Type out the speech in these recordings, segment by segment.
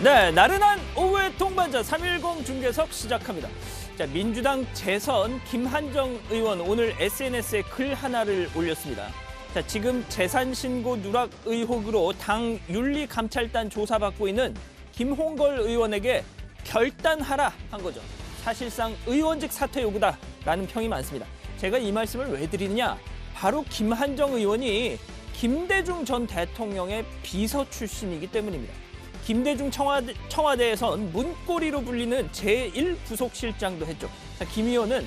네, 나른한 오후의 동반자 310 중계석 시작합니다. 자, 민주당 재선 김한정 의원 오늘 SNS에 글 하나를 올렸습니다. 자, 지금 재산 신고 누락 의혹으로 당 윤리감찰단 조사받고 있는 김홍걸 의원에게 결단하라 한 거죠. 사실상 의원직 사퇴 요구다라는 평이 많습니다. 제가 이 말씀을 왜 드리느냐? 바로 김한정 의원이 김대중 전 대통령의 비서 출신이기 때문입니다. 김대중 청와대에선 문고리로 불리는 제1부속실장도 했죠. 자, 김 의원은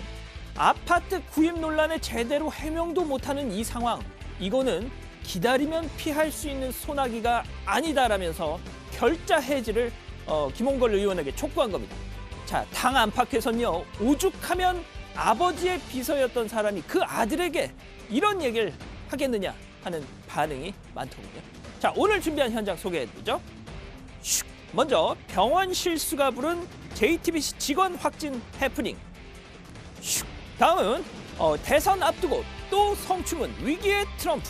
아파트 구입 논란에 제대로 해명도 못하는 이 상황, 이거는 기다리면 피할 수 있는 소나기가 아니다라면서 결자 해지를 김홍걸 의원에게 촉구한 겁니다. 자, 당 안팎에서는요, 오죽하면 아버지의 비서였던 사람이 그 아들에게 이런 얘기를 하겠느냐 하는 반응이 많더군요. 자, 오늘 준비한 현장 소개해드리죠. 먼저 병원 실수가 부른 JTBC 직원 확진 해프닝. 다음은 대선 앞두고 또 성추문 위기의 트럼프.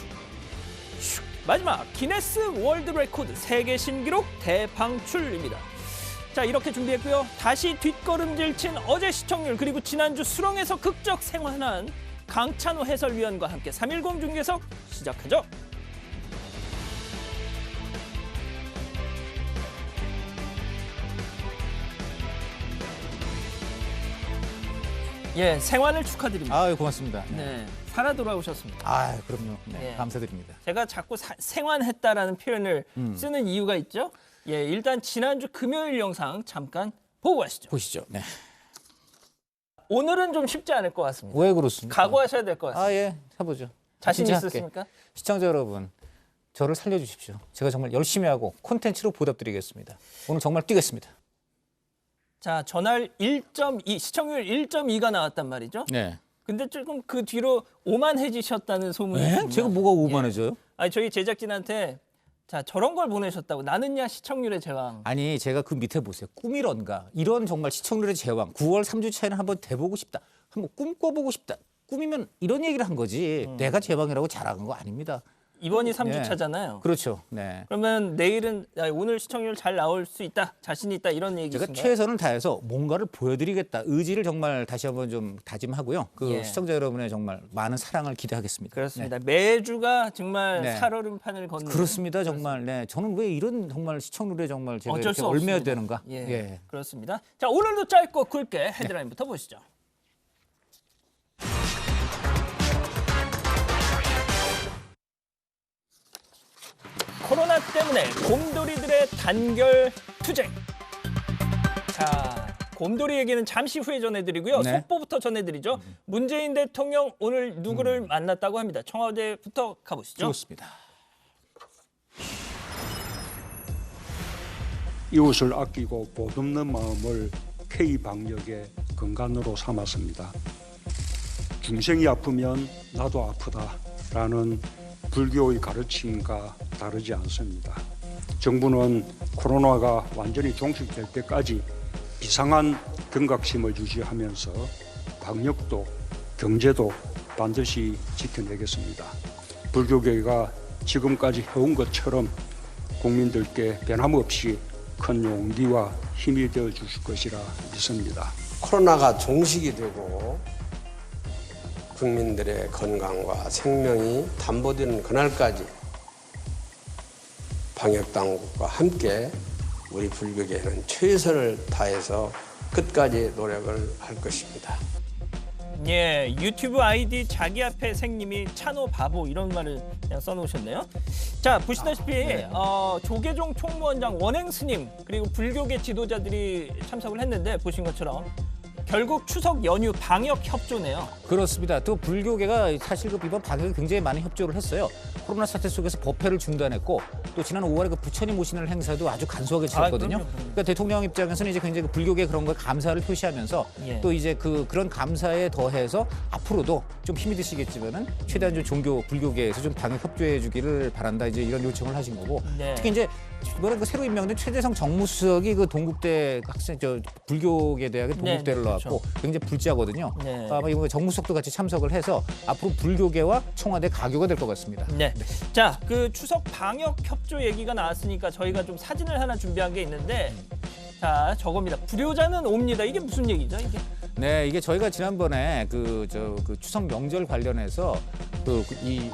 마지막 기네스 월드 레코드 세계 신기록 대방출입니다. 자, 이렇게 준비했고요. 다시 뒷걸음질 친 어제 시청률, 그리고 지난주 수렁에서 극적 생환한 강찬호 해설위원과 함께 310 중계석 시작하죠. 예, 생환을 축하드립니다. 아유, 고맙습니다. 네, 살아 돌아오셨습니다. 아, 그럼요. 네, 예. 감사드립니다. 제가 자꾸 생환했다라는 표현을 쓰는 이유가 있죠. 예, 일단 지난주 금요일 영상 잠깐 보고 가시죠. 보시죠. 네. 오늘은 좀 쉽지 않을 것 같습니다. 왜 그렇습니까? 각오하셔야 될 것 같습니다. 아, 예. 해보죠. 자신 진짜 있으십니까? 할게. 시청자 여러분, 저를 살려주십시오. 제가 정말 열심히 하고 콘텐츠로 보답드리겠습니다. 오늘 정말 뛰겠습니다. 자, 전날 1.2, 시청률 1.2가 나왔단 말이죠. 네. 근데 조금 그 뒤로 오만해지셨다는 소문이 있습니다. 네? 제가 뭐가 오만해져요? 아니, 저희 제작진한테 자, 저런 걸 보내셨다고. 나는야 시청률의 제왕. 아니, 제가 그 밑에 보세요. 꿈이런가. 이런 정말 시청률의 제왕. 9월 3주 차에는 한번 돼보고 싶다. 한번 꿈꿔보고 싶다. 꿈이면 이런 얘기를 한 거지. 내가 제왕이라고 자랑한 거 아닙니다. 이번이 3주 네. 차잖아요. 그렇죠. 네. 그러면 내일은 오늘 시청률 잘 나올 수 있다, 자신 있다 이런 제가 얘기신가요? 최선을 다해서 뭔가를 보여드리겠다. 의지를 정말 다시 한번 좀 다짐하고요. 그 예. 시청자 여러분의 정말 많은 사랑을 기대하겠습니다. 그렇습니다. 매주가 정말 네. 살얼음판을 걷는. 그렇습니다. 정말. 네. 저는 왜 이런 정말 시청률에 정말 제가 어쩔 이렇게 수 얽매야 없습니다. 되는가? 예, 그렇습니다. 자, 오늘도 짧고 굵게 헤드라인부터 보시죠. 코로나 때문에 곰돌이들의 단결 투쟁. 자, 곰돌이 얘기는 잠시 후에 전해드리고요. 네. 속보부터 전해드리죠. 문재인 대통령 오늘 누구를 만났다고 합니다. 청와대부터 가보시죠. 좋습니다. 이웃을 아끼고 보듬는 마음을 K방역의 근간으로 삼았습니다. 중생이 아프면 나도 아프다라는 불교의 가르침과 다르지 않습니다. 정부는 코로나가 완전히 종식될 때까지 비상한 경각심을 유지하면서 방역도 경제도 반드시 지켜내겠습니다. 불교계가 지금까지 해온 것처럼 국민들께 변함없이 큰 용기와 힘이 되어 주실 것이라 믿습니다. 코로나가 종식이 되고 국민들의 건강과 생명이 담보되는 그날까지 방역당국과 함께 우리 불교계는 최선을 다해서 끝까지 노력을 할 것입니다. 예, 유튜브 아이디 자기 앞에 생님이 찬호 바보 이런 말을 그냥 써놓으셨네요. 자, 보시다시피 조계종 총무원장 원행 스님 그리고 불교계 지도자들이 참석을 했는데 보신 것처럼 결국 추석 연휴 방역 협조네요. 그렇습니다. 또 불교계가 사실 그 이번 방역에 굉장히 많은 협조를 했어요. 코로나 사태 속에서 법회를 중단했고 또 지난 5월에 그 부처님 오시는 행사도 아주 간소하게 치렀거든요. 그럼요. 그러니까 대통령 입장에서는 이제 굉장히 그 불교계 그런 거에 감사를 표시하면서 예. 또 이제 그런 감사에 더해서 앞으로도 좀 힘이 드시겠지만은 최대한 좀 불교계에서 좀 방역 협조해 주기를 바란다. 이제 이런 요청을 하신 거고 네. 특히 이제 이번에 그 새로 임명된 최재성 정무수석이 그 동국대 학생 불교계 대학의 동국대를 네, 나왔고 굉장히 불자거든요. 네. 아마 이번 정무수석도 같이 참석을 해서 앞으로 불교계와 청와대 가교가 될 것 같습니다. 네. 자, 그 추석 방역 협조 얘기가 나왔으니까 저희가 좀 사진을 하나 준비한 게 있는데, 자, 저겁니다. 불효자는 옵니다. 이게 무슨 얘기죠, 이게? 네, 이게 저희가 지난번에 그 추석 명절 관련해서 이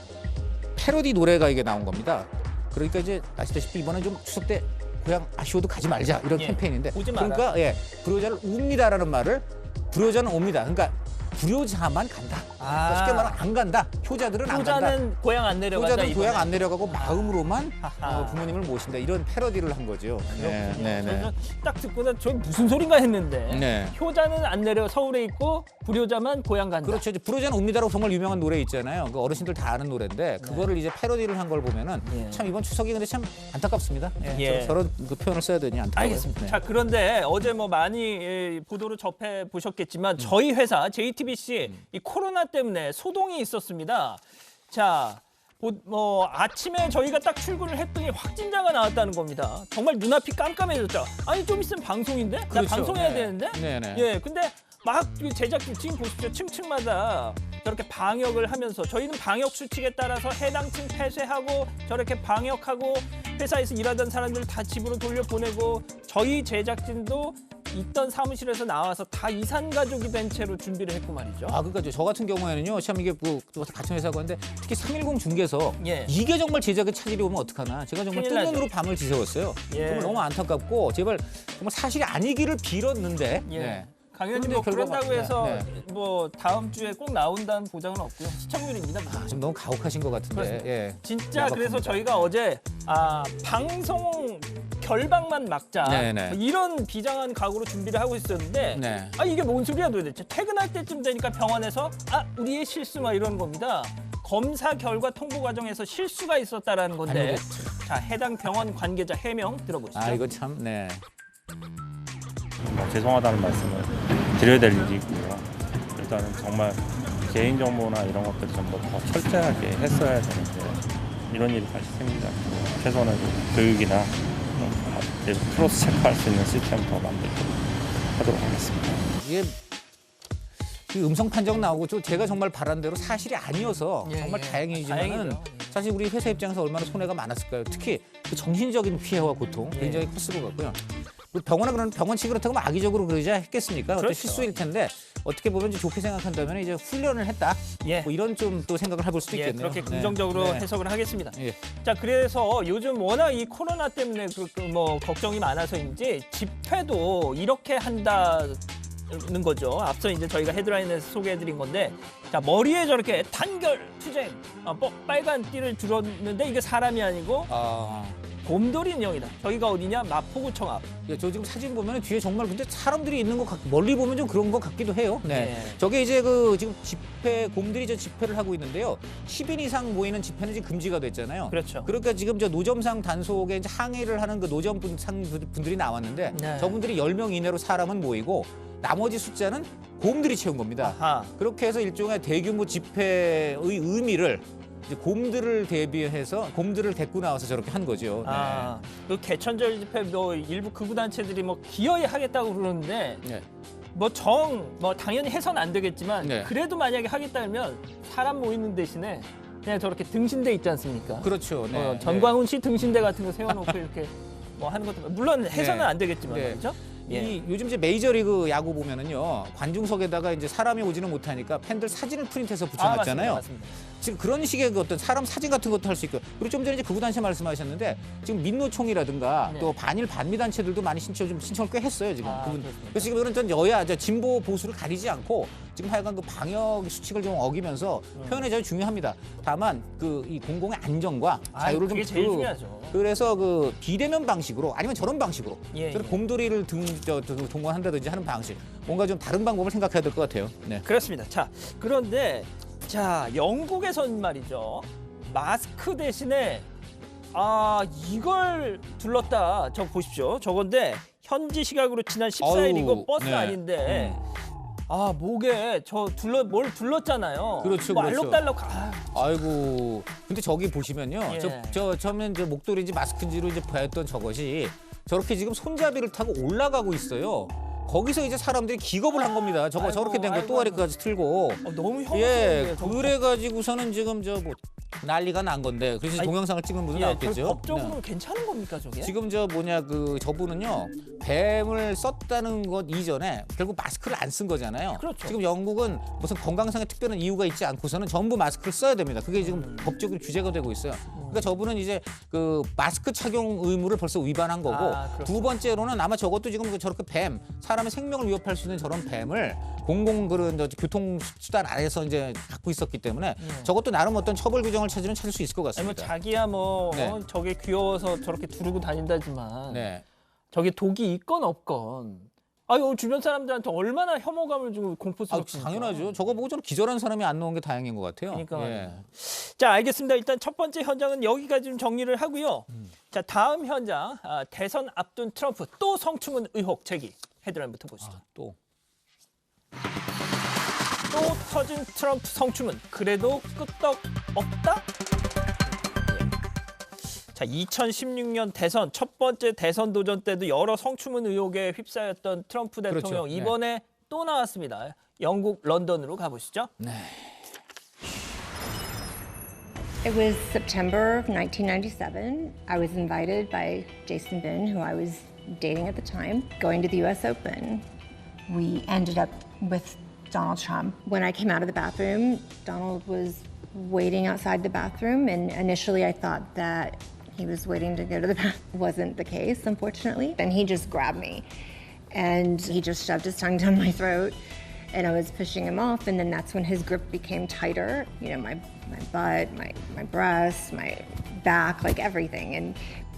패러디 노래가 이게 나온 겁니다. 그러니까 이제 아시다시피 이번에 좀 추석 때 고향 아쉬워도 가지 말자 이런 예, 캠페인인데, 오지 마라. 그러니까 불효자를 웁니다라는 말을 불효자는 옵니다. 그러니까 불효자만 간다. 그러니까 쉽게 말하면 안 간다. 효자들은 안 간다. 효자는 고향 안 내려간다. 효자들은 고향 이번에. 안 내려가고 마음으로만 하하. 부모님을 모신다. 이런 패러디를 한 거죠. 네, 네, 네. 저는 딱 듣고는 저 무슨 소린가 했는데 네. 효자는 안 내려 서울에 있고 불효자만 고향 간다. 그렇죠. 이제 불효자는 옵니다라고 정말 유명한 노래 있잖아요. 그 어르신들 다 아는 노래인데 그거를 이제 패러디를 한 걸 보면은 예. 참 이번 추석이 근데 참 안타깝습니다. 예. 예. 저런 그 표현을 써야 되니 안타까워요. 알겠습니다. 네. 자, 그런데 어제 뭐 많이 보도를 접해 보셨겠지만 저희 회사 JTBC 이 코로나 때문에 소동이 있었습니다. 자, 뭐 아침에 저희가 딱 출근을 했더니 확진자가 나왔다는 겁니다. 정말 눈앞이 깜깜해졌죠. 아니 좀 있으면 방송인데? 나 그렇죠. 방송해야 네. 되는데? 네, 네. 예, 근데 막 그 제작진 지금 보십시오. 층층마다 저렇게 방역을 하면서 저희는 방역 수칙에 따라서 해당 층 폐쇄하고 저렇게 방역하고 회사에서 일하던 사람들 다 집으로 돌려보내고 저희 제작진도 있던 사무실에서 나와서 다 이산 가족이 된 채로 준비를 했고 말이죠. 아, 그러니까 저 같은 경우에는요, 참 이게 뭐 같은 회사고 한데 특히 310 중개석 예. 이게 정말 제작에 차질이 오면 어떡하나. 제가 정말 큰일 뜬 나죠. 눈으로 밤을 지새웠어요. 예. 정말 너무 안타깝고 제발 정말 사실이 아니기를 빌었는데. 예. 네. 강연님 그런데 뭐 결과가- 그런다고 해서 네, 뭐 다음 주에 꼭 나온다는 보장은 없고요. 시청률입니다. 아, 좀 너무 가혹하신 것 같은데. 그렇습니다. 예. 진짜 야박합니다. 그래서 저희가 어제 방송 결방만 막자 네네. 이런 비장한 각오로 준비를 하고 있었는데 네. 이게 뭔 소리야 도대체. 퇴근할 때쯤 되니까 병원에서 우리의 실수 막 이러는 겁니다. 검사 결과 통보 과정에서 실수가 있었다라는 건데 아니겠죠. 자, 해당 병원 관계자 해명 들어보시죠. 아, 이거 참, 네. 죄송하다는 말씀을 드려야 될 일이 있고요. 일단은 정말 개인정보나 이런 것들 전부 더 철저하게 했어야 되는데 이런 일이 다시 생기지 않고 최소한의 교육이나 크로스 체크할 수 있는 시스템 더 만들도록 하도록 하겠습니다. 이게 이 음성 판정 나오고 제가 정말 바란 대로 사실이 아니어서 예, 정말 예. 다행이지만은 다행이죠. 사실 우리 회사 입장에서 얼마나 손해가 많았을까요? 특히 그 정신적인 피해와 고통 예. 굉장히 컸을 것 같고요. 그리고 병원은 그런 병원치 그렇다고 막 악의적으로 그러지 했겠습니까? 어떤 그렇죠. 실수일 텐데 어떻게 보면 이제 좋게 생각한다면 이제 훈련을 했다. 예. 뭐 이런 좀 또 생각을 해볼 수도 예, 있겠네요. 그렇게 네. 긍정적으로 네. 해석을 하겠습니다. 예. 자, 그래서 요즘 워낙 이 코로나 때문에 뭐 걱정이 많아서인지 집회도 이렇게 한다는 거죠. 앞서 이제 저희가 헤드라인에서 소개해드린 건데, 자, 머리에 저렇게 단결 투쟁 빨간 띠를 줄었는데 이게 사람이 아니고 아, 곰돌이 인형이다. 저희가 어디냐? 마포구청 앞. 예, 저 지금 사진 보면 뒤에 정말 근데 사람들이 있는 것 멀리 보면 좀 그런 것 같기도 해요. 네. 네. 저게 이제 그 지금 집회 곰들이 저 집회를 하고 있는데요. 10인 이상 모이는 집회는 지금 금지가 됐잖아요. 그렇죠. 그러니까 지금 저 노점상 단속에 이제 항의를 하는 그 분들이 나왔는데 네. 저분들이 10명 이내로 사람은 모이고 나머지 숫자는 곰들이 채운 겁니다. 아하. 그렇게 해서 일종의 대규모 집회의 의미를 이제 곰들을 대비해서 곰들을 데리고 나와서 저렇게 한 거죠. 네. 그 개천절 집회 뭐 일부 극우 단체들이 뭐 기어이 하겠다고 그러는데 네. 뭐 당연히 해서는 안 되겠지만 네. 그래도 만약에 하겠다면 사람 모이는 대신에 그냥 저렇게 등신대 있지 않습니까? 그렇죠. 네. 전광훈 씨 등신대 같은 거 세워놓고 이렇게 뭐 하는 것도 물론 해서는 네. 안 되겠지만 네. 말이죠. 예. 이 요즘 이제 메이저리그 야구 보면은요 관중석에다가 이제 사람이 오지는 못하니까 팬들 사진을 프린트해서 붙여놨잖아요. 맞습니다. 지금 그런 식의 그 어떤 사람 사진 같은 것도 할 수 있고 그리고 좀 전에 이제 극우단체 말씀하셨는데 지금 민노총이라든가 네. 또 반일 반미 단체들도 많이 신청을 꽤 했어요 지금. 그렇습니다. 그래서 지금 이런 전 여야 진보 보수를 가리지 않고 지금 하여간 그 방역 수칙을 좀 어기면서 표현의 자유 중요합니다. 다만 그 이 공공의 안정과 자유를 좀 그게 제일 중요하죠. 그래서 그 비대면 방식으로 아니면 저런 방식으로 예, 저런 예. 곰돌이를 동원한다든지 하는 방식 뭔가 좀 다른 방법을 생각해야 될 것 같아요. 네. 그렇습니다. 자, 그런데 자, 영국에선 말이죠. 마스크 대신에 이걸 둘렀다. 저 보십시오. 저건데 현지 시각으로 지난 14일 이거 어우, 버스 네. 아닌데 목에 뭘 둘렀잖아요. 그렇죠, 뭐 그렇죠. 알록달록 아이고. 근데 저기 보시면요. 예. 저 처음엔 이제 목도리인지 마스크인지로 이제 보였던 저것이 저렇게 지금 손잡이를 타고 올라가고 있어요. 거기서 이제 사람들이 기겁을 한 겁니다. 저거 저렇게 된 거 아이고, 또아리까지 틀고. 너무 예, 혐오스러워요. 그래가지고서는 지금 저 뭐 난리가 난 건데. 그래서 아니, 동영상을 찍은 분이 나왔겠죠. 법적으로는 네. 괜찮은 겁니까 저게? 지금 저 뭐냐 그 저분은요 뱀을 썼다는 것 이전에 결국 마스크를 안 쓴 거잖아요. 그렇죠. 지금 영국은 무슨 건강상의 특별한 이유가 있지 않고서는 전부 마스크를 써야 됩니다. 그게 지금 법적으로 규제가 되고 있어요. 그러니까 저분은 이제 그 마스크 착용 의무를 벌써 위반한 거고 그렇죠. 두 번째로는 아마 저것도 지금 저렇게 뱀 사람의 생명을 위협할 수 있는 저런 뱀을 공공 그런 교통 수단 안에서 이제 갖고 있었기 때문에 저것도 나름 어떤 처벌 규정을 찾을 수 있을 것 아니 뭐 같습니다. 자기야 뭐 네. 저게 귀여워서 저렇게 두르고 다닌다지만 네. 저게 독이 있건 없건 아유 주변 사람들한테 얼마나 혐오감을 주고 아, 공포스럽습니까? 당연하죠. 저거 보고 저는 기절한 사람이 안 나온 게 다행인 것 같아요. 그러니까 예. 자 알겠습니다. 일단 첫 번째 현장은 여기까지 좀 정리를 하고요. 자 다음 현장 대선 앞둔 트럼프 또 성추문 의혹 제기 헤드라인부터 보시죠. 또 또 터진 트럼프 성추문 그래도 끄떡 없다? 자 2016년 대선 첫 번째 대선 도전 때도 여러 성추문 의혹에 휩싸였던 트럼프 대통령 그렇죠. 네. 이번에 또 나왔습니다. 영국 런던으로 가보시죠. It was September of 1997. I was invited by Jason Bin, who I was dating at the time, going to the US Open. We ended up with Donald Trump. When I came out of the bathroom, Donald was waiting outside the bathroom, and initially I thought that he was waiting to go to the bathroom. Wasn't the case, unfortunately. And he just grabbed me, and he just shoved his tongue down my throat, and I was pushing him off, and then that's when his grip became tighter. You know, my butt, my breasts, my back, like everything. And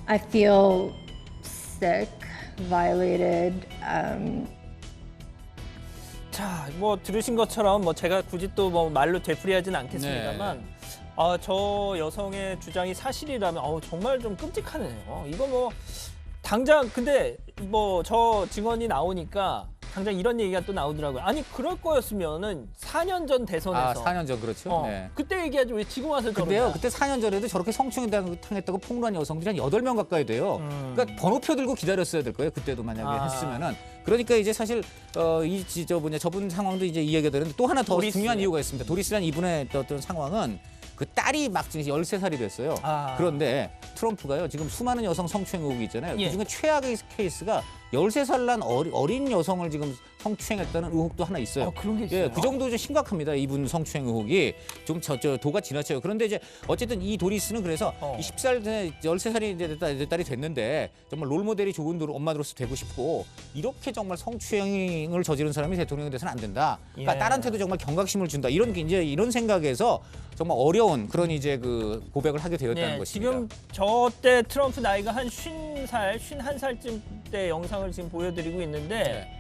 I feel sick, violated. 자, 뭐 들으신 것처럼 뭐 제가 굳이 또 뭐 말로 되풀이하진 않겠습니다만 저 여성의 주장이 사실이라면 정말 좀 끔찍하네요. 이거 뭐 당장 근데 뭐 저 증언이 나오니까 당장 이런 얘기가 또 나오더라고요. 아니 그럴 거였으면은 4년 전 대선에서 4년 전 그렇죠. 네. 그때 얘기하지 왜 지금 와서 근데요, 저러냐. 그때 4년 전에도 저렇게 성추행 당했다고 폭로한 여성들이 한 8명 가까이 돼요. 그러니까 번호표 들고 기다렸어야 될 거예요. 그때도 만약에 했으면은. 그러니까 이제 사실 저분 상황도 이제 이야기가 되는데 또 하나 더 도리스. 중요한 이유가 있습니다. 도리스란 이분의 어떤 상황은 그 딸이 막 지금 13살이 됐어요. 그런데 트럼프가요, 지금 수많은 여성 성추행 의혹이 있잖아요. 예. 그중에 최악의 케이스가 13살 난 어린 여성을 지금 성추행했다는 의혹도 하나 있어요. 그런 게 있어요? 예, 그 정도 좀 심각합니다. 이분 성추행 의혹이 좀 도가 지나쳐요. 그런데 이제 어쨌든 이 도리스는 그래서 13살이 이제 내 딸이 됐는데 정말 롤모델이 좋은 엄마로서 되고 싶고 이렇게 정말 성추행을 저지른 사람이 대통령이 돼서는 안 된다. 그러니까 예. 딸한테도 정말 경각심을 준다. 이런 생각에서 정말 어려운 그런 이제 그 고백을 하게 되었다는 것입니다. 지금 저때 트럼프 나이가 한 50살, 51살쯤 때 영상을 지금 보여드리고 있는데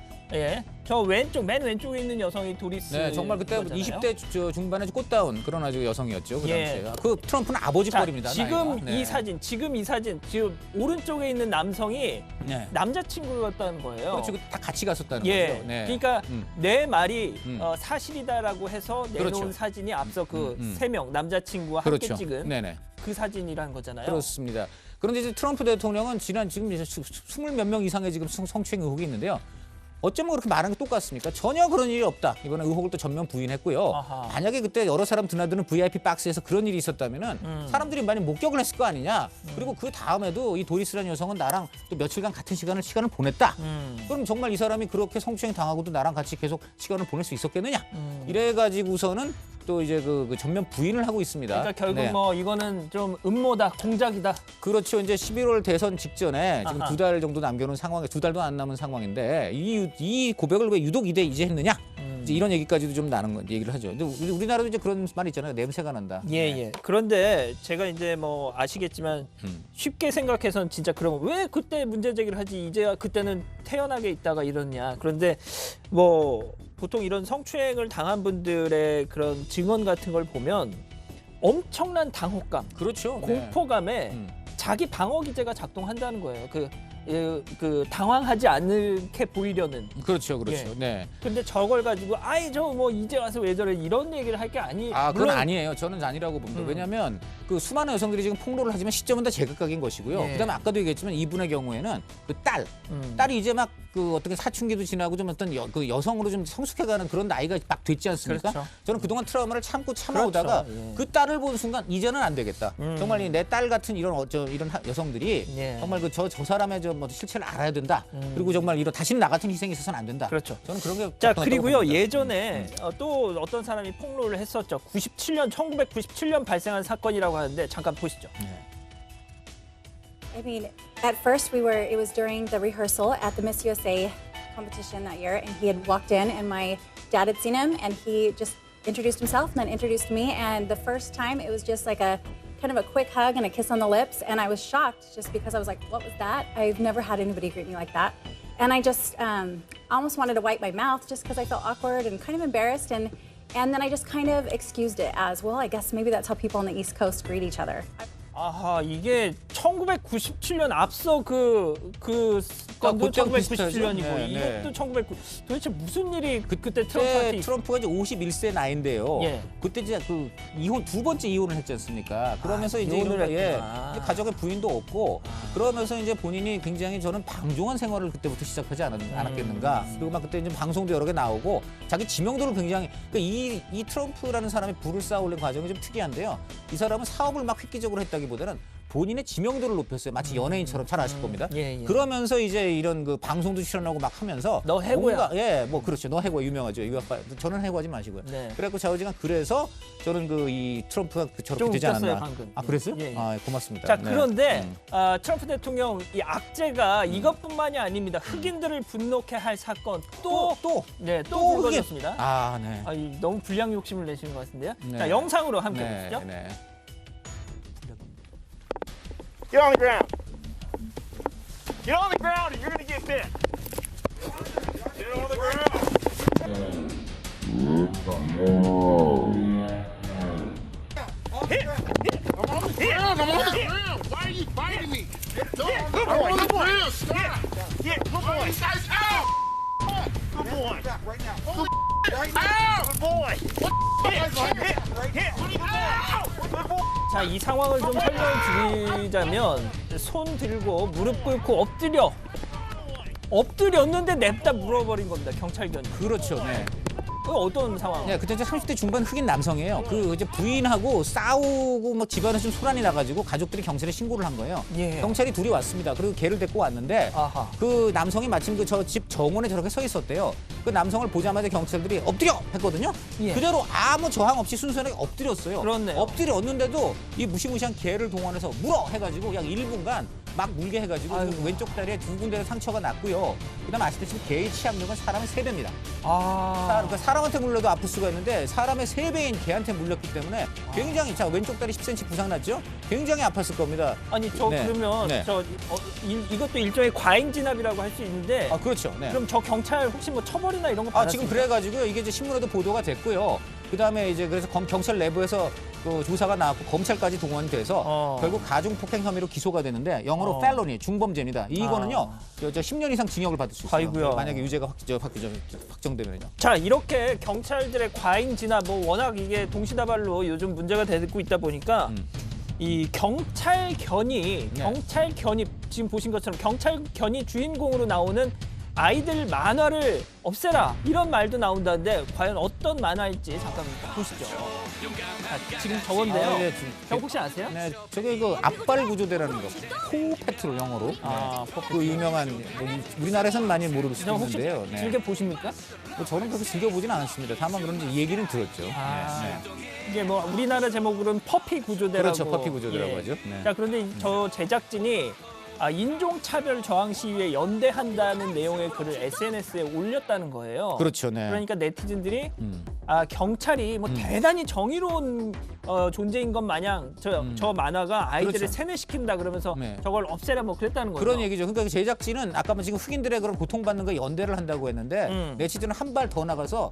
저 맨 왼쪽에 있는 여성이 도리스. 네, 정말 그때 거잖아요. 20대 중반에 꽃다운 그런 아주 여성이었죠. 그 예. 당시에. 그 트럼프는 아버지 자, 뻘입니다. 지금 나이가. 네. 이 사진, 지금 오른쪽에 있는 남성이 네. 남자친구였다는 거예요. 그렇죠. 다 같이 갔었다는 예, 거죠. 네. 그러니까 내 말이 음. 사실이다라고 해서 내놓은 그렇죠. 사진이 앞서 그 3명 남자친구와 그렇죠. 함께 찍은 네네. 그 사진이라는 거잖아요. 그렇습니다. 그런데 이제 트럼프 대통령은 지금 이제 20 몇 명 이상의 지금 성추행 의혹이 있는데요. 어쩌면 그렇게 말하는 게 똑같습니까? 전혀 그런 일이 없다. 이번에 의혹을 또 전면 부인했고요. 아하. 만약에 그때 여러 사람 드나드는 VIP 박스에서 그런 일이 있었다면은 사람들이 많이 목격을 했을 거 아니냐. 그리고 그 다음에도 이 도리스라는 여성은 나랑 또 며칠간 같은 시간을 보냈다. 그럼 정말 이 사람이 그렇게 성추행 당하고도 나랑 같이 계속 시간을 보낼 수 있었겠느냐. 이래가지고서는 또 이제 그 전면 부인을 하고 있습니다. 그러니까 결국 네. 뭐 이거는 좀 음모다, 공작이다. 그렇죠. 이제 11월 대선 직전에 지금 아하. 2달 정도 남겨놓은 상황에 2달도 안 남은 상황인데 이 고백을 왜 유독 이제 했느냐? 이제 이런 얘기까지도 좀 나는 건 얘기를 하죠. 근데 우리나라도 이제 그런 말 있잖아요. 냄새가 난다. 예. 그런데 제가 이제 뭐 아시겠지만 쉽게 생각해서는 진짜 그러면 왜 그때 문제 제기를 하지? 이제야 그때는 태연하게 있다가 이러냐. 그런데 뭐 보통 이런 성추행을 당한 분들의 그런 증언 같은 걸 보면 엄청난 당혹감, 그렇죠. 네. 공포감에 음. 자기 방어 기제가 작동한다는 거예요. 그 그 당황하지 않게 보이려는. 그렇죠, 그렇죠. 예. 네. 근데 저걸 가지고 아이 저 뭐 이제 와서 왜 저래 이런 얘기를 할 게 아니. 아, 그건 물론 아니에요. 저는 아니라고 봅니다. 왜냐하면 그 수많은 여성들이 지금 폭로를 하지만 시점은 다 제각각인 것이고요. 예. 그다음에 아까도 얘기했지만 이분의 경우에는 그 딸이 이제 막 그 어떻게 사춘기도 지나고 좀 어떤 그 여성으로 좀 성숙해가는 그런 나이가 막 됐지 않습니까? 그렇죠. 저는 그동안 트라우마를 참아오다가 그렇죠. 예. 그 딸을 보는 순간 이제는 안 되겠다. 정말 내 딸 같은 이런 이런 여성들이 예. 정말 그 저 사람의 뭐 실체를 알아야 된다. 그리고 정말 이런 다시는 나 같은 희생이 있어서는 안 된다. 그렇죠. 저는 그런 게 자, 적당하다고 그리고요 봅니다. 예전에 또 어떤 사람이 폭로를 했었죠. 1997년 발생한 사건이라고 하는데 잠깐 보시죠. I mean, at first it was during the rehearsal at the Miss USA competition that year, and he had walked in, and my dad had seen him, and he just introduced himself and then introduced me. And the first time, it was just like a kind of a quick hug and a kiss on the lips, and I was shocked just because I was like, what was that? I've never had anybody greet me like that. And I just almost wanted to wipe my mouth just because I felt awkward and kind of embarrassed. And then I just kind of excused it as, well, I guess maybe that's how people on the East Coast greet each other. 아하, 이게 1997년 앞서 그 건도 그때하고 1997년이고 네, 네. 이것도 1990. 도대체 무슨 일이 그때 그때 트럼프한테 트럼프가 이제 51세 나이인데요. 예. 그때 이제 그 이혼 두 번째 이혼을 했지 않습니까? 그러면서 이제 이혼을 이런 했구나. 이제 가족의 부인도 없고 그러면서 이제 본인이 굉장히 저는 방종한 생활을 그때부터 시작하지 않았겠는가. 그리고 막 그때 이제 방송도 여러 개 나오고 자기 지명도를 굉장히 그러니까 이 트럼프라는 사람이 부를 쌓아올린 과정이 좀 특이한데요. 이 사람은 사업을 막 획기적으로 했다기보다는 본인의 지명도를 높였어요. 마치 연예인처럼 잘 아실 겁니다. 예, 예. 그러면서 이제 이런 그 방송도 출연하고 막 하면서 너 해고야. 뭐 그렇죠. 너 해고 유명하죠. 이 아빠 저는 해고하지 마시고요. 네. 그래갖고 좌우지간 그래서 저는 그 이 트럼프가 저렇게 좀 되지 웃겼어요, 않았나. 방금. 아 그랬어요? 예, 예. 아 고맙습니다. 자, 네. 그런데 트럼프 대통령 이 악재가 이것뿐만이 아닙니다. 흑인들을 분노케 할 사건 또 불거졌습니다. 아 네. 너무 불량 욕심을 내시는 것 같은데요. 네. 자, 영상으로 함께 네, 보시죠. 네. Get on the ground. Get on the ground or you're going to get bit. Get on the ground. Hit. I'm on the ground. I'm on the ground. Why are you biting me? I'm on the ground. Stop. Good boy. You guys out. Good boy. Right now. Good boy. Hit. Good boy. 자, 이 상황을 좀 설명드리자면 손 들고 무릎 꿇고 엎드렸는데 냅다 물어버린 겁니다. 경찰견이. 그렇죠. 네. 그 어떤 상황? 네, 그때 이제 30대 중반 흑인 남성이에요. 그 이제 부인하고 싸우고 뭐 집안에 좀 소란이 나가지고 가족들이 경찰에 신고를 한 거예요. 예. 경찰이 둘이 왔습니다. 그리고 걔를 데리고 왔는데 아하. 그 남성이 마침 그 저 집 정원에 저렇게 서 있었대요. 그 남성을 보자마자 경찰들이 엎드려 했거든요. 예. 그대로 아무 저항 없이 순수하게 엎드렸어요. 그렇네요. 엎드렸는데도 이 무시무시한 개를 동원해서 물어 해가지고 약 1분간 막 물게 해가지고 아이고. 지금 왼쪽 다리에 두 군데로 상처가 났고요. 그다음 아시다시피 개의 치압력은 사람의 3배입니다. 그러니까 사람한테 물려도 아플 수가 있는데 사람의 3배인 개한테 물렸기 때문에 굉장히 자 왼쪽 다리 10cm 부상 났죠? 굉장히 아팠을 겁니다. 아니 저 네. 그러면 네. 이것도 일종의 과잉 진압이라고 할 수 있는데 아 그렇죠. 네. 그럼 저 경찰 혹시 뭐 처벌이나 이런 거 아 받았습니까? 지금 그래가지고요 이게 이제 신문에도 보도가 됐고요. 그다음에 이제 그래서 경찰 내부에서 그 조사가 나왔고 검찰까지 동원이 돼서 결국 가중폭행 혐의로 기소가 되는데 영어로 felony 중범죄입니다. 이거는요 저 10년 이상 징역을 받을 수 있어요. 아이고야. 만약에 유죄가 확정되면요. 자, 이렇게 경찰들의 과잉 진압 뭐 워낙 이게 동시다발로 요즘 문제가 되고 있다 보니까 이 경찰견이 지금 보신 것처럼 경찰견이 주인공으로 나오는 아이들 만화를 없애라 이런 말도 나온다는데 과연 어떤 만화일지 잠깐 보시죠. 자, 지금 저건데요. 아, 네, 지금. 형 혹시 아세요? 네, 저게 그 앞발 구조대라는 거. 포패트롤 영어로. 아, 네. 그 유명한 뭐 우리나라에서는 많이 모를 수 형 혹시 있는데요. 네. 즐겨 보십니까? 뭐 저는 그렇게 즐겨보진 않았습니다. 다만 그런지 얘기는 들었죠. 아, 네. 이게 뭐 우리나라 제목으로는 퍼피 구조대라고. 그렇죠, 퍼피 구조대라고 하죠. 네. 자, 그런데 저 제작진이 인종차별 저항 시위에 연대한다는 내용의 글을 SNS에 올렸다는 거예요. 그렇죠, 네. 그러니까 네티즌들이 경찰이 뭐 대단히 정의로운 존재인 것 마냥 저 만화가 아이들을 그렇죠. 세뇌시킨다 그러면서 네. 저걸 없애라 뭐 그랬다는 거예요. 그런 얘기죠. 그러니까 제작진은 아까 지금 흑인들의 그런 고통받는 거 연대를 한다고 했는데 네티즌은 한 발 더 나가서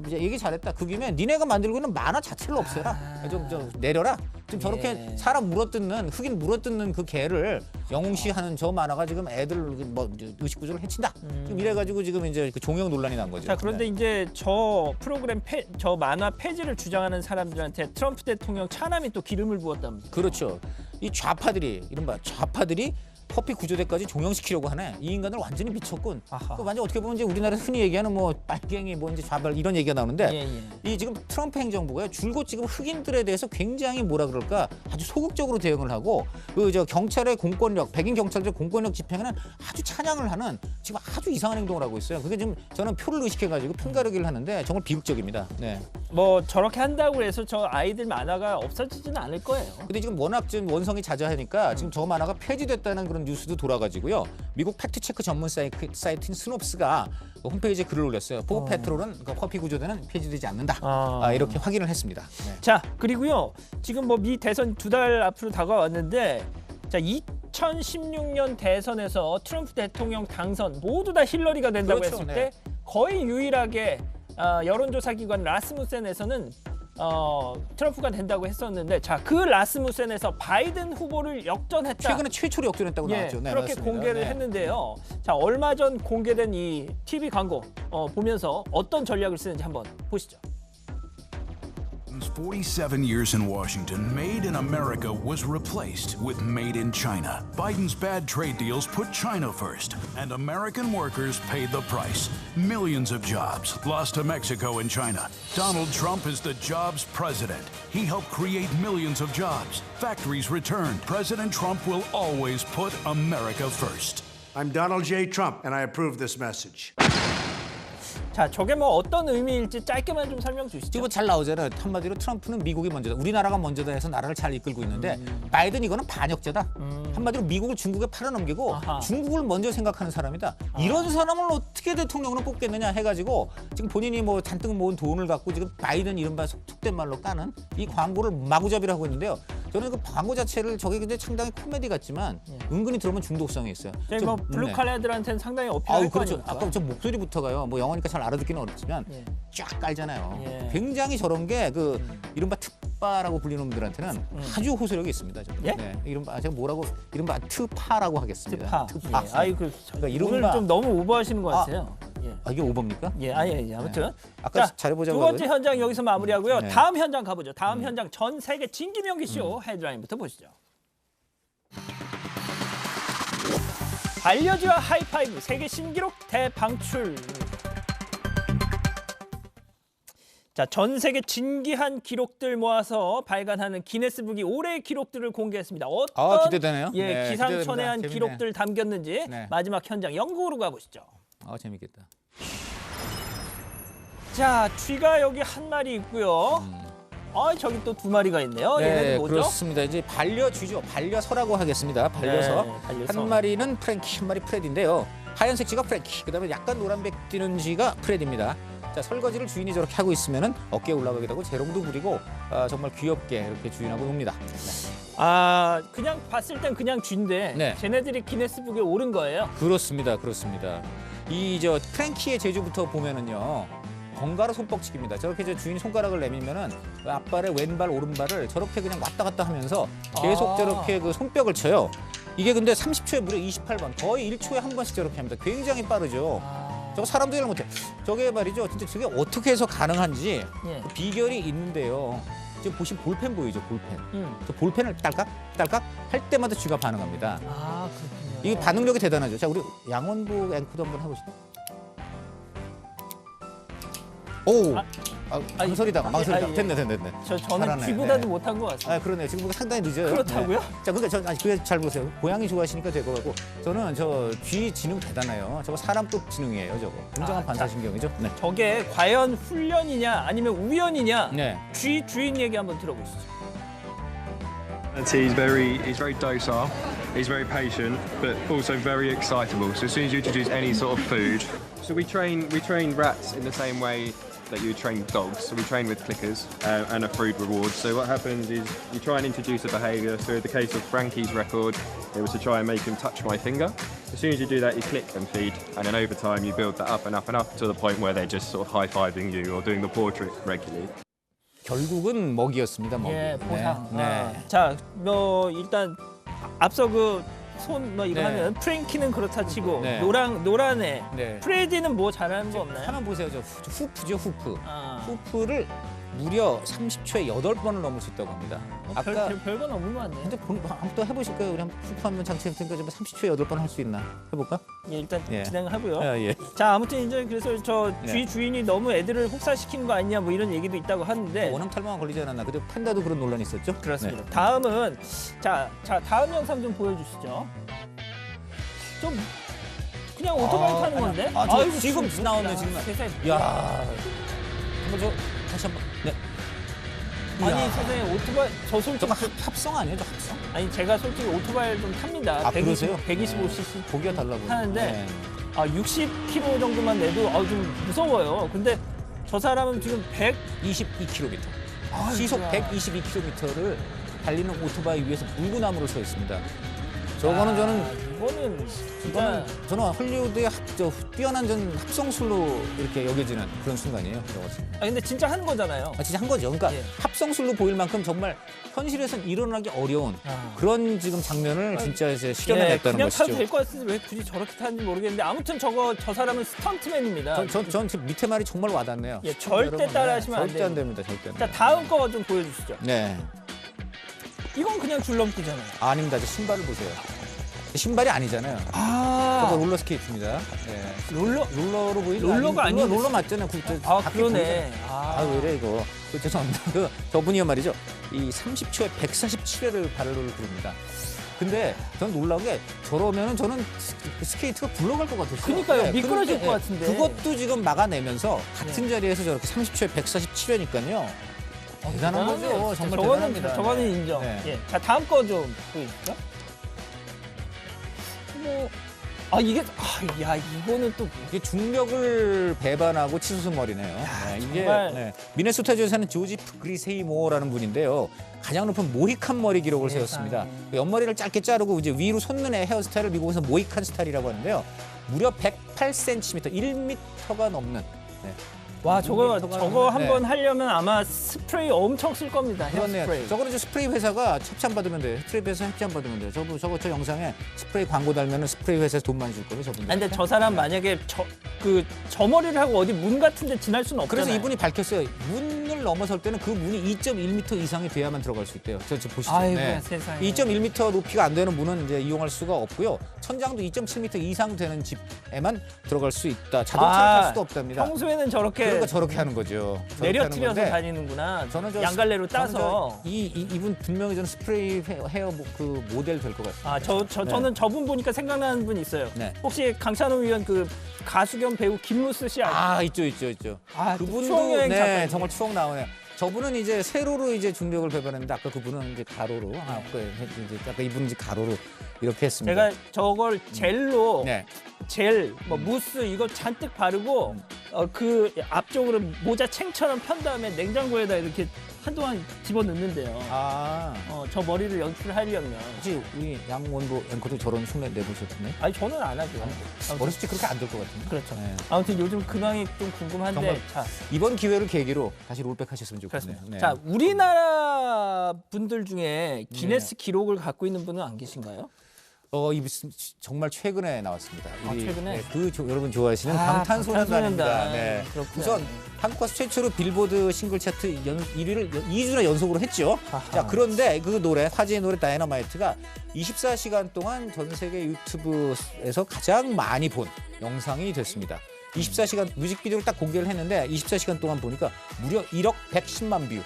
이제 얘기 잘했다. 그 김에 니네가 만들고 있는 만화 자체를 없애라. 좀 내려라. 좀 저렇게 사람 물어뜯는 흑인 물어뜯는 그 개를 영웅시하는 저 만화가 지금 애들 뭐 의식구조를 해친다. 지금 이래가지고 지금 이제 그 종영 논란이 난 거죠. 자, 그런데 네. 이제 저 프로그램 저 만화 폐지를 주장하는 사람들한테 트럼프 대통령 차남이 또 기름을 부었답니다. 그렇죠. 이 좌파들이 이른바 좌파들이 커피 구조대까지 종영시키려고 하네. 이 인간들 완전히 미쳤군. 아하. 그 완전 어떻게 보면 이제 우리나라에서 흔히 얘기하는 뭐 빨갱이 뭐 이제 좌발 이런 얘기가 나오는데 예. 이 지금 트럼프 행정부가 줄곧 지금 흑인들에 대해서 굉장히 뭐라 그럴까 아주 소극적으로 대응을 하고 그 저 경찰의 공권력 백인 경찰들의 공권력 집행에는 아주 찬양을 하는 지금 아주 이상한 행동을 하고 있어요. 그게 지금 저는 표를 의식해가지고 편가르기를 하는데 정말 비극적입니다. 네. 뭐 저렇게 한다고 해서 저 아이들 만화가 없어지지는 않을 거예요. 근데 지금 워낙 지금 원성이 자자하니까 지금 저 만화가 폐지됐다는 그런 뉴스도 돌아가지고요. 미국 팩트체크 전문 사이트인 스놉스가 홈페이지에 글을 올렸어요. 포 페트롤은 그 커피 구조대는 폐지되지 않는다. 이렇게 확인을 했습니다. 네. 자, 그리고요. 지금 뭐 미 대선 2달 앞으로 다가왔는데 자, 2016년 대선에서 트럼프 대통령 당선 모두 다 힐러리가 된다고 그렇죠, 했을 네. 때 거의 유일하게 여론조사 기관 라스무센에서는 트럼프가 된다고 했었는데 자, 그 라스무센에서 바이든 후보를 역전했다. 최근에 최초로 역전했다고 예, 나왔죠. 네, 그렇게 맞습니다. 공개를 네. 했는데요. 자, 얼마 전 공개된 이 TV 광고 보면서 어떤 전략을 쓰는지 한번 보시죠. 47 years in Washington, Made in America was replaced with Made in China. Biden's bad trade deals put China first, and American workers paid the price. Millions of jobs lost to Mexico and China. Donald Trump is the jobs president. He helped create millions of jobs. Factories returned. President Trump will always put America first. I'm Donald J. Trump, and I approve this message. 자, 저게 뭐 어떤 의미일지 짧게만 좀 설명 주시죠. 지금 잘 나오잖아요. 한마디로 트럼프는 미국이 먼저다. 우리나라가 먼저다 해서 나라를 잘 이끌고 있는데 바이든 이거는 반역자다. 한마디로 미국을 중국에 팔아넘기고 아하. 중국을 먼저 생각하는 사람이다. 이런 사람을 어떻게 대통령으로 뽑겠느냐 해가지고 지금 본인이 뭐 잔뜩 모은 돈을 갖고 지금 바이든 이른바 속된 말로 까는 이 광고를 마구잡이를 하고 있는데요. 저는 그 광고 자체를 저게 근데 상당히 코미디 같지만 은근히 들으면 중독성이 있어요. 저희 뭐 블루 칼라들한테는 상당히 어필할 거 그렇죠. 아닙니까? 아까 저 목소리부터가요. 뭐 영어니까 잘 알아듣기는 어렵지만 쫙 깔잖아요. 굉장히 저런 게 그 이른바 특바라고 불리는 분들한테는 아주 호소력이 있습니다. 저는. 예? 네. 이른바 제가 뭐라고 이른바 특파라고 하겠습니다. 특파. 아이 그 그러니까 오늘 이른바 좀 너무 오버하시는 것 같아요. 예. 이게 오버입니까? 예, 아니 아무튼 아까 자, 잘해보자고 두 번째 현장 여기서 마무리하고요. 네. 다음 현장 가보죠. 다음 현장 전 세계 진기명기 쇼 헤드라인부터 보시죠. 반려지와 하이파이브 세계 신기록 대방출. 자, 전 세계 진기한 기록들 모아서 발간하는 기네스북이 올해의 기록들을 공개했습니다. 어떤 기대되네요. 예, 네, 기상천외한 기대됩니다. 기록들 담겼는지 네. 마지막 현장 영국으로 가보시죠. 재밌겠다. 자, 쥐가 여기 한 마리 있고요. 저기 또 두 마리가 있네요. 네, 얘네는 뭐죠? 그렇습니다. 이제 반려쥐죠. 반려서라고 하겠습니다. 반려서. 네, 반려서. 한 마리는 프랭키, 한 마리 프레디인데요. 하얀색 쥐가 프랭키, 그다음에 약간 노란색 띄는 쥐가 프레디입니다. 자, 설거지를 주인이 저렇게 하고 있으면은 어깨에 올라가게 되고 재롱도 부리고 정말 귀엽게 이렇게 주인하고 놉니다. 그냥 봤을 땐 그냥 쥐인데 네. 쟤네들이 기네스북에 오른 거예요. 그렇습니다. 그렇습니다. 이 저 프랭키의 제주부터 보면은요. 번갈아 손뼉치기입니다. 저렇게 저 주인이 손가락을 내밀면은 앞발에 왼발 오른발을 저렇게 그냥 왔다 갔다 하면서 계속 저렇게 그 손뼉을 쳐요. 이게 근데 30초에 무려 28번, 거의 1초에 한 번씩 저렇게 합니다. 굉장히 빠르죠. 저거 사람도 잘 못해. 저게 말이죠. 진짜 저게 어떻게 해서 가능한지 그 비결이 있는데요. 지금 보시면 볼펜 보이죠, 볼펜. 저 볼펜을 딸깍 딸깍 할 때마다 쥐가 반응합니다. 그렇군요. 이게 반응력이 대단하죠. 자, 우리 양원복 앵커도 한번 해보시죠. 오, 망설이다가 됐네. 저는 잘하네. 쥐보다도 네. 못한 것 같습니다. 그러네. 지금 보니까 상당히 늦어요. 그렇다고요? 네. 자, 그러니까 그게 잘 보세요. 고양이 좋아하시니까 될 것 같고, 저는 저 쥐 지능 대단해요. 저거 사람급 지능이에요, 저거. 굉장한 반사신경이죠. 네. 저게 과연 훈련이냐 아니면 우연이냐? 네. 쥐 주인 얘기 한번 들어보시죠. He's very docile, he's very patient, but also very excitable. So as soon as you introduce any sort of food, so we train rats in the same way that you would train dogs. So we train with clickers and a food reward. So what happens is you try and introduce a behaviour. So in the case of Frankie's record, it was to try and make him touch my finger. As soon as you do that, you click and feed, and then over time you build that up and up and up to the point where they're just sort of high-fiving you or doing the paw trick regularly. 결국은 먹이였습니다. 먹이. 예, 보상. 네. 아. 자, 뭐 일단 앞서 그 손 뭐 이거 네. 하면 프랭키는 그렇다 치고 네. 노란 애. 네. 프레디는 뭐 잘하는 거 없나요? 한번 보세요. 저 후프죠, 후프. 아. 후프를 무려 30초에 8번을 넘을 수 있다고 합니다. 아까 별거 너무 많네. 근데 한번 또 해보실까요? 우리 한번 후프 한번 장치해 테니까 좀 30초에 8번 할 수 있나? 해볼까? 예, 일단 예. 진행하고요. 예. 자, 아무튼 이제 그래서 저 네. 쥐 주인이 너무 애들을 혹사시키는 거 아니냐 뭐 이런 얘기도 있다고 하는데 원형 탈모가 걸리지 않았나? 그리고 팬다도 그런 논란이 있었죠? 그렇습니다. 네. 다음은 자 다음 영상 좀 보여주시죠. 좀 그냥 오토바이 타는 건데? 저 지금 나오네 지금. 세상에. 야, 한번 저 다시 한번. 네. 아니 이야. 세상에 오토바이 저 솔직히 저거 합성 아니에요? 저 합성? 아니 제가 솔직히 오토바이를 좀 탑니다. 아, 그러세요? 125cc 보기가 달라 보여요. 하는데 네. 60km 정도만 내도 좀 무서워요. 근데 저 사람은 지금 122km. 아, 시속 진짜. 122km를 달리는 오토바이 위에서 물구나무를 서 있습니다. 저거는 저는 헐리우드의 뛰어난 합성술로 이렇게 여겨지는 그런 순간이에요. 저것은. 근데 진짜 하는 거잖아요. 진짜 한 거죠. 그러니까 예. 합성술로 보일 만큼 정말 현실에서는 일어나기 어려운 그런 지금 장면을 진짜 이제 실현해냈다는 그냥 것이죠. 타도 될 것 같은데 왜 굳이 저렇게 타는지 모르겠는데 아무튼 저 사람은 스턴트맨입니다. 전 지금 밑에 말이 정말 와닿네요. 예, 절대 따라하시면 안 절대 안 돼요. 됩니다. 절대 안 자 됩니다. 다음 거 좀 보여주시죠. 네. 이건 그냥 줄넘기잖아요. 아닙니다. 저 신발을 보세요. 신발이 아니잖아요. 저거 롤러 스케이트입니다. 네. 롤러로 보이죠? 롤러가 아니고 롤러 맞잖아요. 그러네. 왜 이래 이거. 죄송합니다. 저분이요 말이죠. 이 30초에 147회를 발로를 부릅니다. 근데 전 놀라운 게 저러면은 저는 스케이트가 굴러갈 것 같았어요. 그러니까요. 미끄러질 그런데, 것 같은데. 그것도 지금 막아내면서 같은 자리에서 저렇게 30초에 147회니까요. 대단한 거죠. 정말 대단합니다. 저거는 인정. 네. 예. 자 다음 거 좀 보여주시죠. 이거는 또 이게 중력을 배반하고 치솟은 머리네요. 이게 정말. 미네소타주에 사는 조지 그리세이모어라는 분인데요. 가장 높은 모히칸 머리 기록을 세웠습니다. 옆머리를 짧게 자르고 이제 위로 솟는 헤어스타일을 미국에서 모히칸 스타일이라고 하는데요. 무려 108cm, 1m가 넘는. 네. 와 저거 네. 한번 하려면 아마 스프레이 엄청 쓸 겁니다. 그렇네요. 헤어스프레이. 저거는 이제 스프레이 회사가 협찬 받으면 돼요. 스프레이 회사 협찬 받으면 돼요. 저 영상에 스프레이 광고 달면은 스프레이 회사에서 돈 많이 줄 거예요. 저분들. 근데 저 사람 만약에 저 머리를 하고 어디 문 같은 데 지날 수는 없잖아요. 그래서 이분이 밝혔어요. 문을 넘어설 때는 그 문이 2.1m 이상이 돼야만 들어갈 수 있대요. 저 보시죠. 아이고 세상에. 2.1m 높이가 안 되는 문은 이제 이용할 수가 없고요. 천장도 2.7m 이상 되는 집에만 들어갈 수 있다. 자동차를 탈 수도 없답니다. 평소에는 저렇게 그러니까 저렇게 하는 거죠. 저렇게 내려뜨려서 하는 건데 다니는구나. 저는 양갈래로 따서. 이분 분명히 저는 스프레이 헤어 그 모델 될 것 같아요. 저는 저분 보니까 생각나는 분 있어요. 네. 혹시 강찬호 위원 그 가수 겸 배우 김무스 씨 아시죠? 있죠. 그 추억여행 작가님. 정말 추억 나오네요. 저분은 이제 세로로 이제 중력을 배반했는데 아까 그분은 이제 가로로 아까 이분은 이제 가로로 이렇게 했습니다. 제가 저걸 젤로 네. 뭐 무스 이거 잔뜩 바르고 그 앞쪽으로 모자 챙처럼 편 다음에 냉장고에다 이렇게 한동안 집어넣는데요. 저 머리를 연출하려면. 혹시 우리 양원보 앵커도 저런 흉내 내보셨나요? 아니 저는 안 하죠. 어렸을 때 그렇게 안 될 것 같은데. 그렇죠. 네. 아무튼 요즘 근황이 좀 궁금한데 정말 자, 이번 기회를 계기로 다시 롤백 하셨으면 좋겠네요. 그렇습니다. 네. 자, 우리나라 분들 중에 기네스 기록을 갖고 있는 분은 안 계신가요? 정말 최근에 나왔습니다. 최근에? 여러분 좋아하시는 방탄소년단입니다. 네. 그렇구나. 우선 한국 가수 최초로 빌보드 싱글 차트 1위를 2주나 연속으로 했죠. 자, 그런데 그 노래, 화제의 노래 다이너마이트가 24시간 동안 전 세계 유튜브에서 가장 많이 본 영상이 됐습니다. 24시간 뮤직비디오를 딱 공개를 했는데 24시간 동안 보니까 무려 1억 110만 뷰.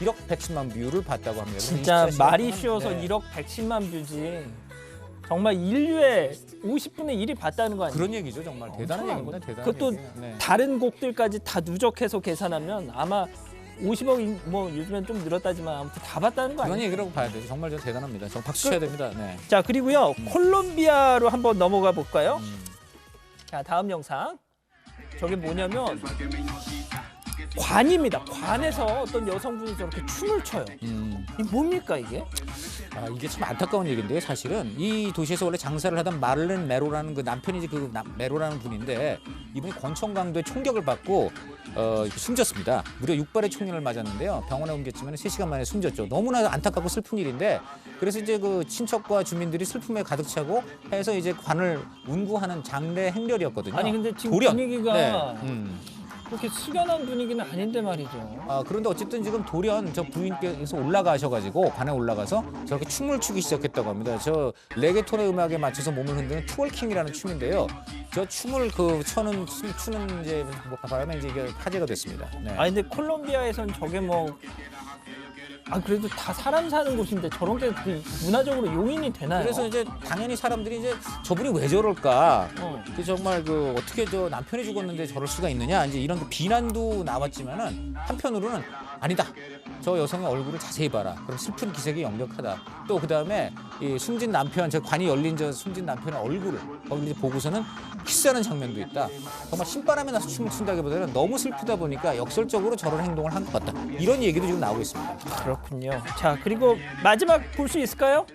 1억 110만 뷰를 봤다고 합니다. 진짜 말이 동안, 쉬워서 1억 110만 뷰지. 정말 인류의 50분의 1이 봤다는 거 아니에요? 그런 얘기죠. 정말 대단한 얘기입니다. 대단한 그것도 얘기예요. 네. 다른 곡들까지 다 누적해서 계산하면 아마 50억 뭐 요즘엔 좀 늘었다지만 아무튼 다 봤다는 거 그런 아니에요? 얘기라고 봐야 되죠. 정말 대단합니다. 정말 박수 쳐야 됩니다. 네. 자, 그리고요. 콜롬비아로 한번 넘어가 볼까요? 자, 다음 영상. 저게 뭐냐면 관입니다. 관에서 어떤 여성분이 저렇게 춤을 춰요. 이 뭡니까 이게? 이게 참 안타까운 얘기인데요. 사실은 이 도시에서 원래 장사를 하던 마를렌 메로라는 그 남편이 메로라는 분인데 이분이 권총강도에 총격을 받고 숨졌습니다. 무려 6발의 총륜을 맞았는데요. 병원에 옮겼지만 3시간 만에 숨졌죠. 너무나 안타깝고 슬픈 일인데 그래서 이제 그 친척과 주민들이 슬픔에 가득 차고 해서 이제 관을 운구하는 장례 행렬이었거든요. 아니 근데 지금 돌연. 분위기가 네. 그렇게 숙연한 분위기는 아닌데 말이죠. 그런데 어쨌든 지금 돌연 저 부인께서 올라가셔가지고 관에 올라가서 저렇게 춤을 추기 시작했다고 합니다. 저 레게톤의 음악에 맞춰서 몸을 흔드는 트월킹이라는 춤인데요. 저 춤을 추는 이제 뭐 바람에 이제 이게 화제가 됐습니다. 네. 아니 근데 콜롬비아에선 저게 뭐 그래도 다 사람 사는 곳인데 저런 게 그 문화적으로 용인이 되나요? 그래서 이제 당연히 사람들이 이제 저분이 왜 저럴까? 정말 어떻게 저 남편이 죽었는데 저럴 수가 있느냐? 이제 이런 비난도 나왔지만은 한편으로는 아니다. 저 여성의 얼굴을 자세히 봐라. 그럼 슬픈 기색이 역력하다. 또 그다음에 이 숨진 남편, 저 관이 열린 저 숨진 남편의 얼굴을 거기 보고서는 키스하는 장면도 있다. 정말 신바람에 나서 춤을 춘다기보다는 너무 슬프다 보니까 역설적으로 저런 행동을 한 것 같다. 이런 얘기도 지금 나오고 있습니다. 그렇군요. 자, 그리고 마지막 볼 수 있을까요?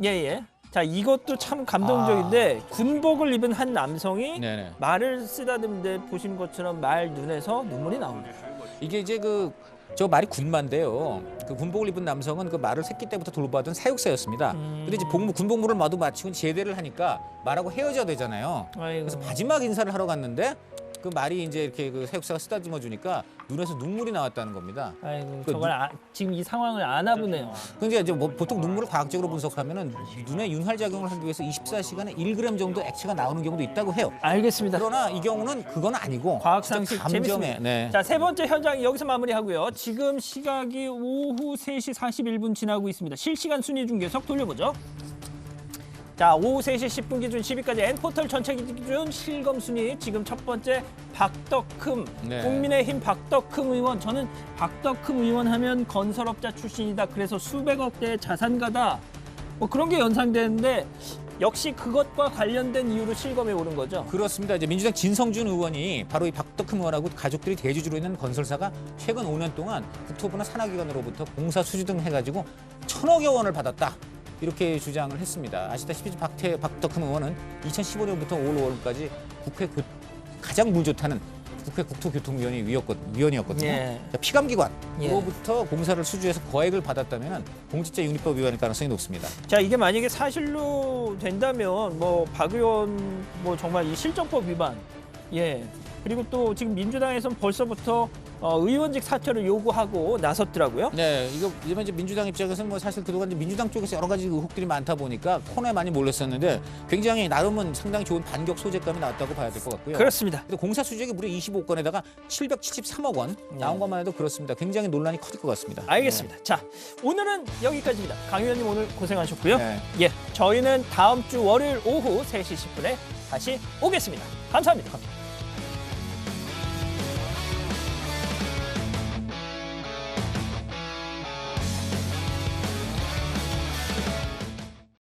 예. 자, 이것도 참 감동적인데 군복을 입은 한 남성이 네네. 말을 쓰다듬는데 보신 것처럼 말 눈에서 눈물이 나옵니다. 이게 이제 저 말이 군마인데요. 그 군복을 입은 남성은 그 말을 새끼 때부터 돌보던 사육사였습니다. 근데 이제 군복무를 마도 마치고 제대를 하니까 말하고 헤어져야 되잖아요. 아이고. 그래서 마지막 인사를 하러 갔는데 그 말이 이제 이렇게 그 사육사가 쓰다듬어 주니까 눈에서 눈물이 나왔다는 겁니다. 아이고, 정말 지금 이 상황을 아나 보네요. 근데 이제 뭐 보통 눈물을 과학적으로 분석하면은 눈에 윤활 작용을 하기 위해서 24시간에 1g 정도 액체가 나오는 경우도 있다고 해요. 알겠습니다. 그러나 이 경우는 그건 아니고 과학 상식 재밌습니다. 네. 자, 세 번째 현장 여기서 마무리하고요. 지금 시각이 오후 3시 41분 지나고 있습니다. 실시간 순위 중계석 돌려보죠. 자, 오후 3시 10분 기준 10위까지 N포털 전체 기준 실검 순위 지금 첫 번째 박덕흠, 네. 국민의힘 박덕흠 의원. 저는 박덕흠 의원 하면 건설업자 출신이다. 그래서 수백억 대의 자산가다. 뭐 그런 게 연상되는데 역시 그것과 관련된 이유로 실검에 오른 거죠. 그렇습니다. 이제 민주당 진성준 의원이 바로 이 박덕흠 의원하고 가족들이 대주주로 있는 건설사가 최근 5년 동안 국토부나 산하기관으로부터 공사 수주 등 해가지고 1,000억여 원을 받았다. 이렇게 주장을 했습니다. 아시다시피 박덕흠 의원은 2015년부터 올 5월까지 국회 가장 물 좋다는 국회 국토교통위원이었거든요. 예. 피감기관으로부터 공사를 수주해서 거액을 받았다면 공직자 윤리법 위반일 가능성이 높습니다. 자, 이게 만약에 사실로 된다면 뭐 박 의원 뭐 정말 이 실정법 위반. 예. 그리고 또 지금 민주당에서는 벌써부터 의원직 사퇴를 요구하고 나섰더라고요. 네, 이제 민주당 입장에서는 뭐 사실 그동안 이제 민주당 쪽에서 여러 가지 의혹들이 많다 보니까 코너에 많이 몰렸었는데 굉장히 나름은 상당히 좋은 반격 소재감이 나왔다고 봐야 될 것 같고요. 그렇습니다. 근데 공사 수주액이 무려 25건에다가 773억 원 나온 것만 해도 그렇습니다. 굉장히 논란이 커질 것 같습니다. 알겠습니다. 자, 오늘은 여기까지입니다. 강 의원님 오늘 고생하셨고요. 네. 예, 저희는 다음 주 월요일 오후 3시 10분에 다시 오겠습니다. 감사합니다.